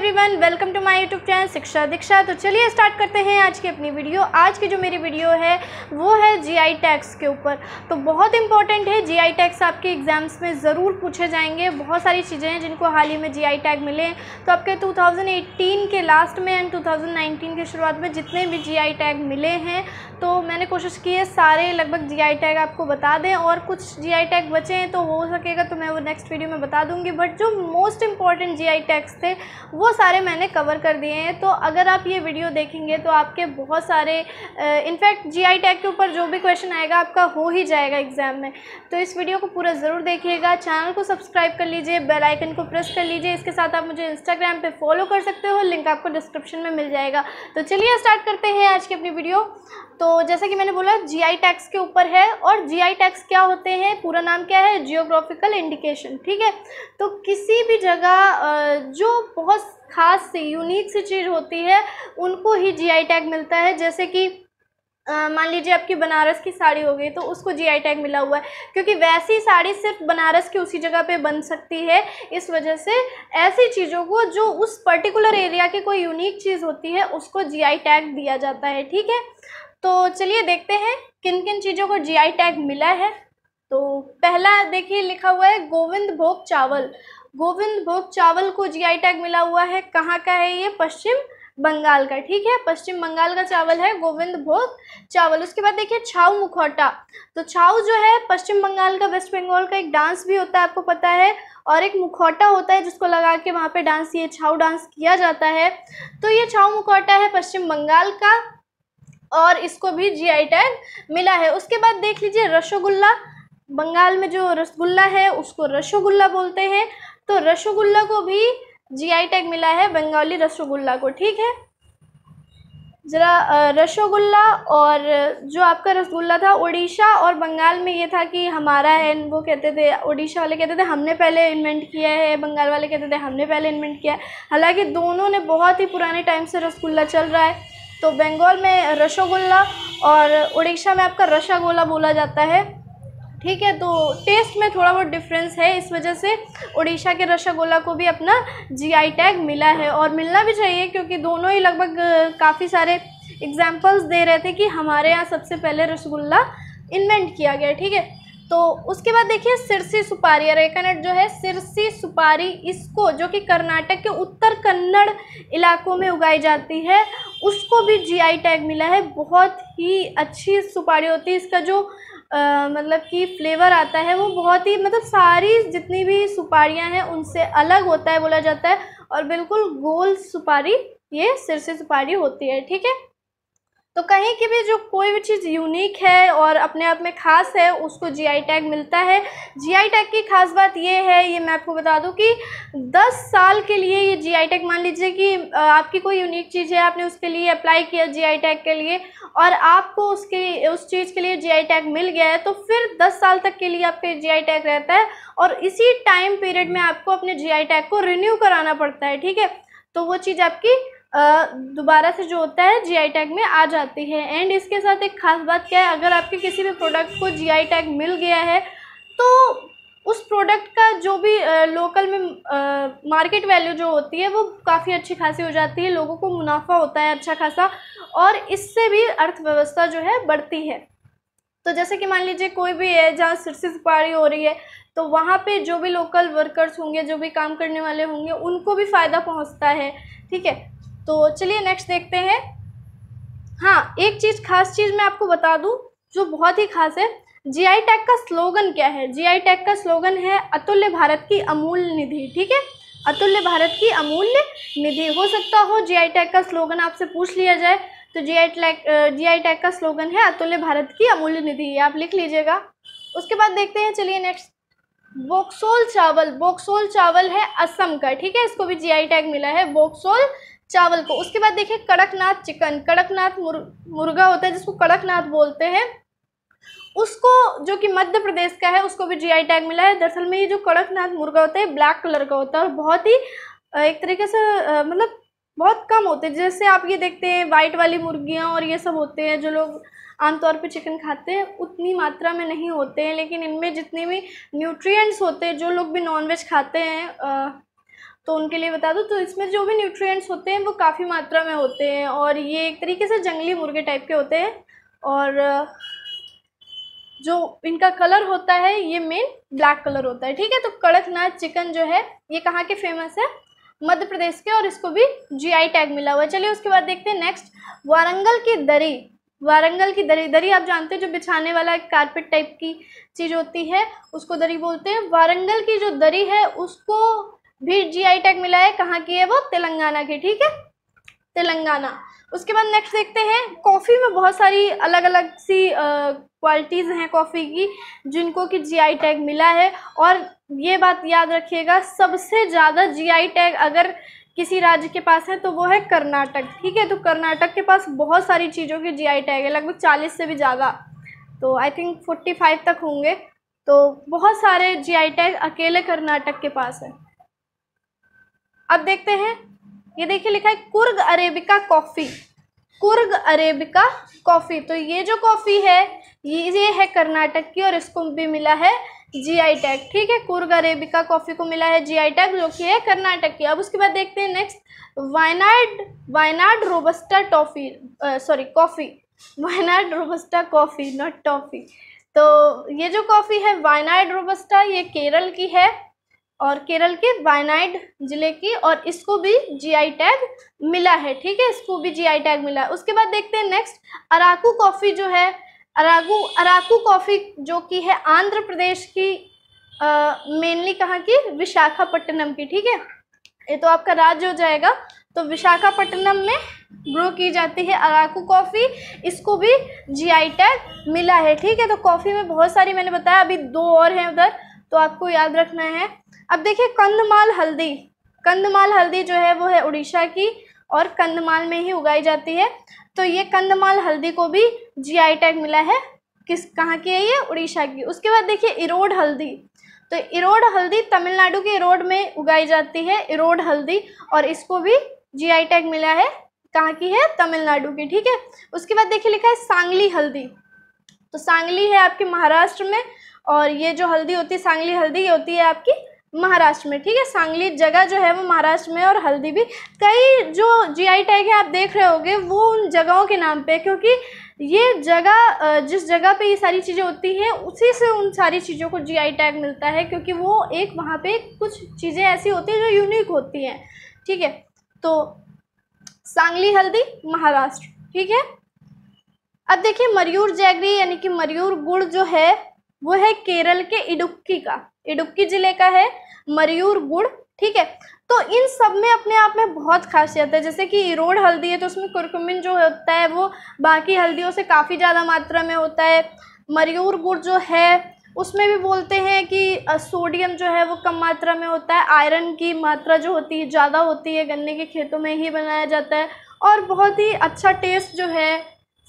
Everyone, welcome to my YouTube channel Shiksha Diksha. तो चलिए start करते हैं आज की अपनी वीडियो। आज की जो मेरी वीडियो है वो है जीआई टैग्स के ऊपर। तो बहुत इंपॉर्टेंट है, जीआई टैग्स आपके एग्जाम्स में ज़रूर पूछे जाएंगे। बहुत सारी चीज़ें हैं जिनको हाल ही में जीआई टैग मिले हैं। तो आपके 2018 के लास्ट में एंड 2019 की शुरुआत में जितने भी जीआई टैग मिले हैं, तो मैंने कोशिश की है सारे लगभग जीआई टैग आपको बता दें, और कुछ जीआई टैग बचे हैं तो हो सकेगा तो मैं वो नेक्स्ट वीडियो में बता दूंगी। बट जो मोस्ट इंपॉर्टेंट जीआई टैग्स थे वो सारे मैंने कवर कर दिए हैं। तो अगर आप ये वीडियो देखेंगे तो आपके बहुत सारे इनफैक्ट जीआई टैग के ऊपर जो भी क्वेश्चन आएगा आपका हो ही जाएगा एग्ज़ाम में। तो इस वीडियो को पूरा ज़रूर देखिएगा। चैनल को सब्सक्राइब कर लीजिए, बेल आइकन को प्रेस कर लीजिए। इसके साथ आप मुझे इंस्टाग्राम पे फॉलो कर सकते हो, लिंक आपको डिस्क्रिप्शन में मिल जाएगा। तो चलिए स्टार्ट करते हैं आज की अपनी वीडियो। तो जैसा कि मैंने बोला जीआई टैग्स के ऊपर है, और जीआई टैग्स क्या होते हैं, पूरा नाम क्या है, जियोग्राफिकल इंडिकेशन। ठीक है, तो किसी भी जगह जो बहुत ख़ास सी यूनिक सी चीज़ होती है उनको ही जीआई टैग मिलता है। जैसे कि मान लीजिए आपकी बनारस की साड़ी हो गई तो उसको जीआई टैग मिला हुआ है, क्योंकि वैसी साड़ी सिर्फ बनारस की उसी जगह पे बन सकती है। इस वजह से ऐसी चीज़ों को जो उस पर्टिकुलर एरिया की कोई यूनिक चीज़ होती है उसको जीआई टैग दिया जाता है। ठीक है, तो चलिए देखते हैं किन किन चीज़ों को जीआई टैग मिला है। तो पहला देखिए लिखा हुआ है गोविंद भोग चावल। गोविंद भोग चावल को जीआई टैग मिला हुआ है। कहाँ का है ये, पश्चिम बंगाल का। ठीक है, पश्चिम बंगाल का चावल है गोविंद भोग चावल। उसके बाद देखिए छाऊ मुखौटा। तो छाऊ जो है पश्चिम बंगाल का, वेस्ट बंगाल का एक डांस भी होता है, आपको पता है, और एक मुखौटा होता है जिसको लगा के वहाँ पे डांस, ये छाऊ डांस किया जाता है। तो ये छाऊ मुखौटा है पश्चिम बंगाल का और इसको भी जीआई टैग मिला है। उसके बाद देख लीजिए रसगुल्ला। बंगाल में जो रसगुल्ला है उसको रसगुल्ला बोलते हैं, तो रसगुल्ला को भी जीआई टैग मिला है, बंगाली रसगुल्ला को। ठीक है, ज़रा रसगुल्ला और जो आपका रसगुल्ला था उड़ीसा और बंगाल में ये था कि हमारा है, वो कहते थे, उड़ीसा वाले कहते थे हमने पहले इन्वेंट किया है, बंगाल वाले कहते थे हमने पहले इन्वेंट किया है। हालांकि दोनों ने बहुत ही पुराने टाइम से रसगुल्ला चल रहा है। तो बंगाल में रसगुल्ला और उड़ीसा में आपका रसगोला बोला जाता है। ठीक है, तो टेस्ट में थोड़ा बहुत डिफरेंस है, इस वजह से उड़ीसा के रसगोला को भी अपना जीआई टैग मिला है, और मिलना भी चाहिए क्योंकि दोनों ही लगभग काफ़ी सारे एग्जाम्पल्स दे रहे थे कि हमारे यहाँ सबसे पहले रसगुल्ला इन्वेंट किया गया। ठीक है, तो उसके बाद देखिए सिरसी सुपारी, अरेकानट जो है सिरसी सुपारी, इसको जो कि कर्नाटक के उत्तर कन्नड़ इलाकों में उगाई जाती है, उसको भी जीआई टैग मिला है। बहुत ही अच्छी सुपारी होती है, इसका जो मतलब कि फ्लेवर आता है वो बहुत ही, मतलब सारी जितनी भी सुपारियां हैं उनसे अलग होता है बोला जाता है, और बिल्कुल गोल सुपारी ये सिरसी सुपारी होती है। ठीक है, तो कहीं की भी जो कोई भी चीज़ यूनिक है और अपने आप में ख़ास है उसको जीआई टैग मिलता है। जीआई टैग की खास बात ये है, ये मैं आपको बता दूं कि 10 साल के लिए ये जीआई टैग, मान लीजिए कि आपकी कोई यूनिक चीज़ है, आपने उसके लिए अप्लाई किया जीआई टैग के लिए और आपको उस चीज़ के लिए जीआई टैग मिल गया है, तो फिर 10 साल तक के लिए आपका जीआई टैग रहता है, और इसी टाइम पीरियड में आपको अपने जीआई टैग को रिन्यू कराना पड़ता है। ठीक है, तो वो चीज़ आपकी दोबारा से जो होता है जीआई टैग में आ जाती है। एंड इसके साथ एक खास बात क्या है, अगर आपके किसी भी प्रोडक्ट को जीआई टैग मिल गया है तो उस प्रोडक्ट का जो भी लोकल में मार्केट वैल्यू जो होती है वो काफ़ी अच्छी खासी हो जाती है, लोगों को मुनाफा होता है अच्छा खासा, और इससे भी अर्थव्यवस्था जो है बढ़ती है। तो जैसे कि मान लीजिए कोई भी है जहाँ सिरसी सुपारी हो रही है, तो वहाँ पे जो भी लोकल वर्कर्स होंगे, जो भी काम करने वाले होंगे, उनको भी फ़ायदा पहुँचता है। ठीक है, तो चलिए नेक्स्ट देखते हैं। हाँ, एक चीज़, खास चीज़ मैं आपको बता दूं जो बहुत ही खास है, जीआई टैग का स्लोगन क्या है। जीआई टैग का स्लोगन है अतुल्य भारत की अमूल्य निधि। ठीक है, अतुल्य भारत की अमूल्य निधि। हो सकता हो जीआई टैग का स्लोगन आपसे पूछ लिया जाए, तो जीआई टैग का स्लोगन है अतुल्य भारत की अमूल्य निधि, आप लिख लीजिएगा। उसके बाद देखते हैं, चलिए नेक्स्ट, बोक्सोल चावल। बोक्सोल चावल है असम का। ठीक है, इसको भी जीआई टैग मिला है, बोक्सोल चावल को। उसके बाद देखिए कड़कनाथ चिकन। कड़कनाथ मुर्गा होता है जिसको कड़कनाथ बोलते हैं, उसको, जो कि मध्य प्रदेश का है, उसको भी जीआई टैग मिला है। दरअसल में ये जो कड़कनाथ मुर्गा होता है ब्लैक कलर का होता है और बहुत ही एक तरीके से मतलब बहुत कम होते हैं। जैसे आप ये देखते हैं वाइट वाली मुर्गियाँ और ये सब होते हैं, जो लोग आमतौर पे चिकन खाते हैं उतनी मात्रा में नहीं होते हैं, लेकिन इनमें जितने भी न्यूट्रिएंट्स होते हैं, जो लोग भी नॉनवेज खाते हैं तो उनके लिए बता दूँ तो इसमें जो भी न्यूट्रिएंट्स होते हैं वो काफ़ी मात्रा में होते हैं, और ये एक तरीके से जंगली मुर्गे टाइप के होते हैं। और जो इनका कलर होता है ये मेन ब्लैक कलर होता है, ठीक है। तो कड़कनाथ चिकन जो है ये कहाँ के फेमस है? मध्य प्रदेश के, और इसको भी जीआई टैग मिला हुआ है। चलिए उसके बाद देखते हैं नेक्स्ट, वारंगल की दरी। वारंगल की दरी, दरी आप जानते हैं जो बिछाने वाला एक कारपेट टाइप की चीज़ होती है उसको दरी बोलते हैं। वारंगल की जो दरी है उसको भी जीआई टैग मिला है। कहाँ की है वो? तेलंगाना की, ठीक है, तेलंगाना। उसके बाद नेक्स्ट देखते हैं, कॉफ़ी में बहुत सारी अलग अलग सी क्वालिटीज़ हैं कॉफ़ी की जिनको कि जीआई टैग मिला है। और ये बात याद रखिएगा, सबसे ज़्यादा जीआई टैग अगर किसी राज्य के पास है तो वो है कर्नाटक, ठीक है। तो कर्नाटक के पास बहुत सारी चीज़ों की जीआई टैग है, लगभग 40 से भी ज़्यादा, तो आई थिंक 45 तक होंगे। तो बहुत सारे जीआई टैग अकेले कर्नाटक के पास है। अब देखते हैं, ये देखिए लिखा है Coorg arabica coffee, Coorg arabica coffee. तो ये जो कॉफ़ी है ये है कर्नाटक की और इसको भी मिला है जीआई टैग, ठीक है। कुर्ग अरेबिका कॉफ़ी को मिला है जीआई टैग जो कि है कर्नाटक की। अब उसके बाद देखते हैं next, Wayanad robusta coffee, Wayanad robusta coffee, not toffee. तो ये जो कॉफ़ी है वायनाड रोबस्टा ये केरल की है, और केरल के वायनाड जिले की, और इसको भी जीआई टैग मिला है, ठीक है, इसको भी जीआई टैग मिला है। उसके बाद देखते हैं नेक्स्ट, अराकू कॉफ़ी जो है, अराकू कॉफ़ी जो कि है आंध्र प्रदेश की, मेनली कहाँ की? विशाखापट्टनम की, ठीक है। ये तो आपका राज्य हो जाएगा। तो विशाखापट्टनम में ग्रो की जाती है अराकू कॉफ़ी, इसको भी जीआई टैग मिला है, ठीक है। तो कॉफ़ी में बहुत सारी मैंने बताया, अभी 2 और हैं उधर, तो आपको याद रखना है। अब देखिए कंधमाल हल्दी, कंधमाल हल्दी जो है वो है उड़ीसा की और कंधमाल में ही उगाई जाती है। तो ये कंधमाल हल्दी को भी जीआई टैग मिला है, कहाँ की है ये? उड़ीसा की। उसके बाद देखिए इरोड हल्दी, तो इरोड हल्दी तमिलनाडु के इरोड में उगाई जाती है, इरोड हल्दी, और इसको भी जीआई टैग मिला है, कहाँ की है? तमिलनाडु की, ठीक है। उसके बाद देखिए लिखा है सांगली हल्दी, तो सांगली है आपके महाराष्ट्र में, और ये जो हल्दी होती है सांगली हल्दी ये होती है आपकी महाराष्ट्र में, ठीक है। सांगली जगह जो है वो महाराष्ट्र में, और हल्दी भी। कई जो जीआई टैग है आप देख रहे होंगे वो उन जगहों के नाम पे, क्योंकि ये जगह जिस जगह पे ये सारी चीज़ें होती हैं उसी से उन सारी चीज़ों को जीआई टैग मिलता है, क्योंकि वो एक वहाँ पे कुछ चीज़ें ऐसी होती हैं जो यूनिक होती हैं, ठीक है। तो सांगली हल्दी महाराष्ट्र, ठीक है। अब देखिए मयूर जैगरी यानी कि मयूर गुड़ जो है वो है केरल के इडुक्की का, इडुक्की जिले का है मयूर गुड़, ठीक है। तो इन सब में अपने आप में बहुत खासियत है, जैसे कि इरोड हल्दी है तो उसमें कुरकुमिन जो होता है वो बाकी हल्दियों से काफ़ी ज़्यादा मात्रा में होता है। मयूर गुड़ जो है उसमें भी बोलते हैं कि सोडियम जो है वो कम मात्रा में होता है, आयरन की मात्रा जो होती है ज़्यादा होती है, गन्ने के खेतों में ही बनाया जाता है, और बहुत ही अच्छा टेस्ट जो है,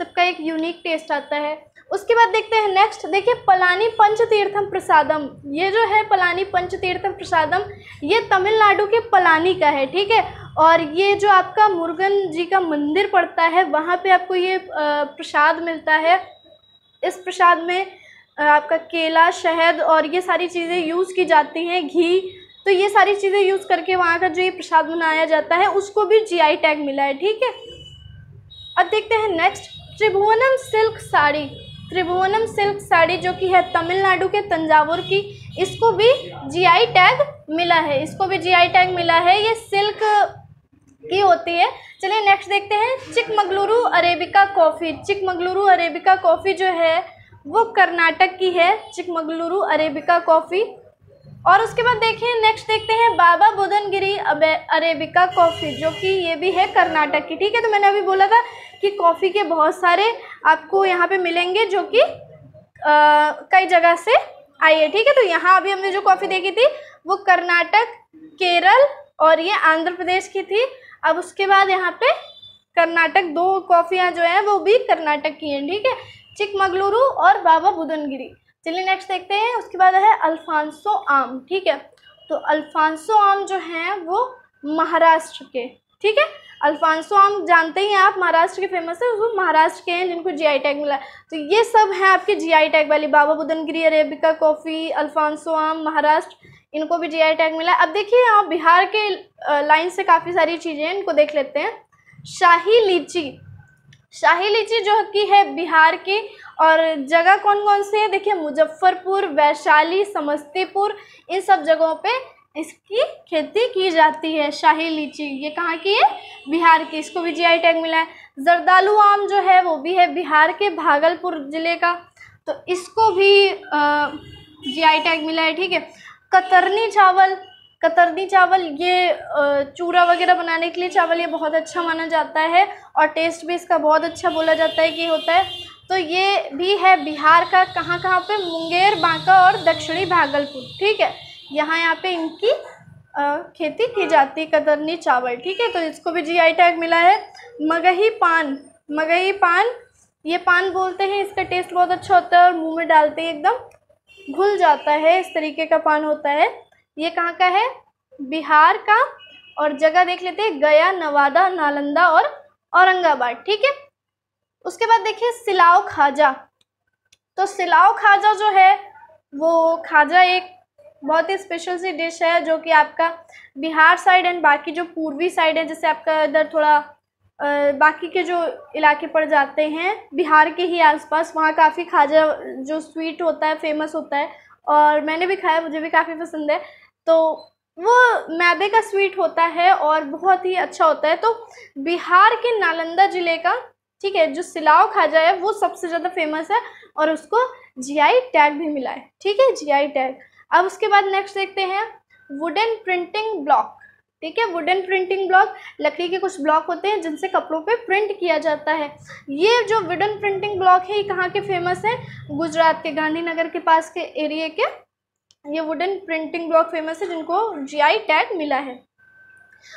सबका एक यूनिक टेस्ट आता है। उसके बाद देखते हैं नेक्स्ट, देखिए पलानी पंचतीर्थम प्रसादम, ये जो है पलानी पंचतीर्थम प्रसादम ये तमिलनाडु के पलानी का है, ठीक है। और ये जो आपका मुरुगन जी का मंदिर पड़ता है वहाँ पे आपको ये प्रसाद मिलता है। इस प्रसाद में आपका केला, शहद और ये सारी चीज़ें यूज़ की जाती हैं, घी, तो ये सारी चीज़ें यूज़ करके वहाँ का जो ये प्रसाद बनाया जाता है उसको भी जीआई टैग मिला है, ठीक है। अब देखते हैं next, Tribhuvanam silk sari, Tribhuvanam silk sari जो कि है तमिलनाडु के तंजावुर की, इसको भी जीआई टैग मिला है, इसको भी जीआई टैग मिला है, ये सिल्क की होती है। चलिए नेक्स्ट देखते हैं, Chikkamagaluru arabica coffee, Chikkamagaluru arabica coffee जो है वो कर्नाटक की है, चिकमगलुरु अरेबिका कॉफ़ी। और उसके बाद देखिए नेक्स्ट देखते हैं बाबा बुदनगिरी अरेबिका कॉफ़ी जो कि ये भी है कर्नाटक की, ठीक है। तो मैंने अभी बोला था कि कॉफ़ी के बहुत सारे आपको यहाँ पे मिलेंगे जो कि कई जगह से आई है, ठीक है। तो यहाँ अभी हमने जो कॉफ़ी देखी थी वो कर्नाटक, केरल और ये आंध्र प्रदेश की थी। अब उसके बाद यहाँ पे कर्नाटक, 2 कॉफ़ियाँ जो हैं वो भी कर्नाटक की हैं, ठीक है, चिकमगलुरु और बाबा बुदनगिरी। चलिए नेक्स्ट देखते हैं, उसके बाद है अल्फांसो आम, ठीक है। तो अल्फांसो आम जो हैं वो महाराष्ट्र के, ठीक है। अल्फांसो आम जानते ही हैं आप, महाराष्ट्र के फेमस है, वो महाराष्ट्र के हैं जिनको जीआई टैग मिला है। तो ये सब हैं आपके जीआई टैग वाली, बाबा बुदनगिरी अरेबिका कॉफ़ी, अल्फांसो आम महाराष्ट्र, इनको भी जीआई टैग मिला है। अब देखिए यहाँ बिहार के लाइन से काफ़ी सारी चीज़ें हैं, इनको देख लेते हैं। शाही लीची, शाही लीची जो कि है बिहार की, और जगह कौन कौन सी है देखिए, मुजफ्फरपुर, वैशाली, समस्तीपुर, इन सब जगहों पे इसकी खेती की जाती है। शाही लीची ये कहाँ की है? बिहार की, इसको भी जीआई टैग मिला है। जर्दालू आम जो है वो भी है बिहार के भागलपुर ज़िले का, तो इसको भी जीआई टैग मिला है, ठीक है। कतरनी चावल, कतरनी चावल ये चूरा वगैरह बनाने के लिए चावल ये बहुत अच्छा माना जाता है, और टेस्ट भी इसका बहुत अच्छा बोला जाता है कि होता है। तो ये भी है बिहार का, कहाँ कहाँ पे? मुंगेर, बांका और दक्षिणी भागलपुर, ठीक है। यहाँ पे इनकी खेती की जाती है, कतरनी चावल, ठीक है। तो इसको भी जीआई टैग मिला है। मगही पान, मगही पान ये पान बोलते हैं, इसका टेस्ट बहुत अच्छा होता है और मुंह में डालते ही एकदम घुल जाता है, इस तरीके का पान होता है। ये कहाँ का है? बिहार का, और जगह देख लेते हैं, गया, नवादा, नालंदा और औरंगाबाद, ठीक है। उसके बाद देखिए सिलाव खाजा, तो सिलाव खाजा जो है वो खाजा एक बहुत ही स्पेशल सी डिश है जो कि आपका बिहार साइड एंड बाकी जो पूर्वी साइड है, जैसे आपका इधर थोड़ा बाकी के जो इलाके पड़ जाते हैं बिहार के ही आसपास, वहाँ काफ़ी खाजा जो स्वीट होता है फेमस होता है, और मैंने भी खाया, मुझे भी काफ़ी पसंद है। तो वो मैदे का स्वीट होता है और बहुत ही अच्छा होता है। तो बिहार के नालंदा ज़िले का, ठीक है, जो सिलाव खाजा है वो सबसे ज़्यादा फेमस है और उसको जीआई टैग भी मिला है, ठीक है, जीआई टैग। अब उसके बाद नेक्स्ट देखते हैं वुडन प्रिंटिंग ब्लॉक, ठीक है। वुडन प्रिंटिंग ब्लॉक लकड़ी के कुछ ब्लॉक होते हैं जिनसे कपड़ों पे प्रिंट किया जाता है। ये जो वुडन प्रिंटिंग ब्लॉक है ये कहाँ के फेमस है? गुजरात के गांधीनगर के पास के एरिया के ये वुडन प्रिंटिंग ब्लॉक फेमस है, जिनको जीआई टैग मिला है।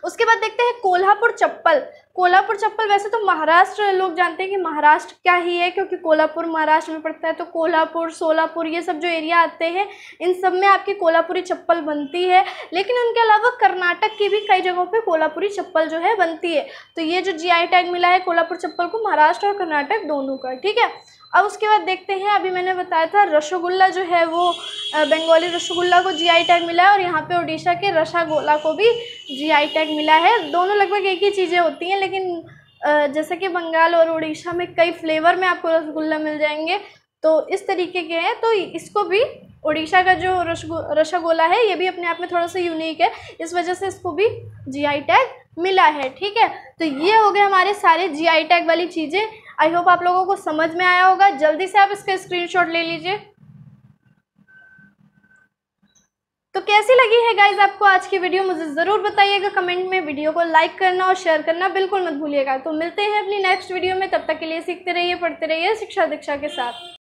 उसके बाद देखते हैं कोल्हापुर चप्पल। कोल्हापुर चप्पल वैसे तो महाराष्ट्र लोग जानते हैं कि महाराष्ट्र क्या ही है, क्योंकि कोल्हापुर महाराष्ट्र में पड़ता है, तो कोल्हापुर, सोलापुर ये सब जो एरिया आते हैं इन सब में आपकी कोल्हापुरी चप्पल बनती है। लेकिन उनके अलावा कर्नाटक की भी कई जगहों पे कोल्हापुरी चप्पल जो है बनती है। तो ये जो जीआई टैग मिला है कोल्हापुर चप्पल को, महाराष्ट्र और कर्नाटक दोनों का, ठीक है। अब उसके बाद देखते हैं, अभी मैंने बताया था रसगुल्ला जो है वो बंगाली रसगुल्ला को जीआई टैग मिला है, और यहाँ पे उड़ीसा के रसगोला को भी जीआई टैग मिला है। दोनों लगभग एक ही चीज़ें होती हैं, लेकिन जैसे कि बंगाल और उड़ीसा में कई फ्लेवर में आपको रसगुल्ला मिल जाएंगे, तो इस तरीके के हैं। तो इसको भी उड़ीसा का जो रसगोला है ये भी अपने आप में थोड़ा सा यूनिक है, इस वजह से इसको भी जीआई टैग मिला है, ठीक है। तो ये हो गए हमारे सारे जीआई टैग वाली चीज़ें। आई होप आप लोगों को समझ में आया होगा। जल्दी से आप इसका स्क्रीनशॉट ले लीजिए। तो कैसी लगी है गाइज आपको आज की वीडियो, मुझे ज़रूर बताइएगा कमेंट में। वीडियो को लाइक करना और शेयर करना बिल्कुल मत भूलिएगा। तो मिलते हैं अपनी नेक्स्ट वीडियो में, तब तक के लिए सीखते रहिए, पढ़ते रहिए शिक्षा दीक्षा के साथ।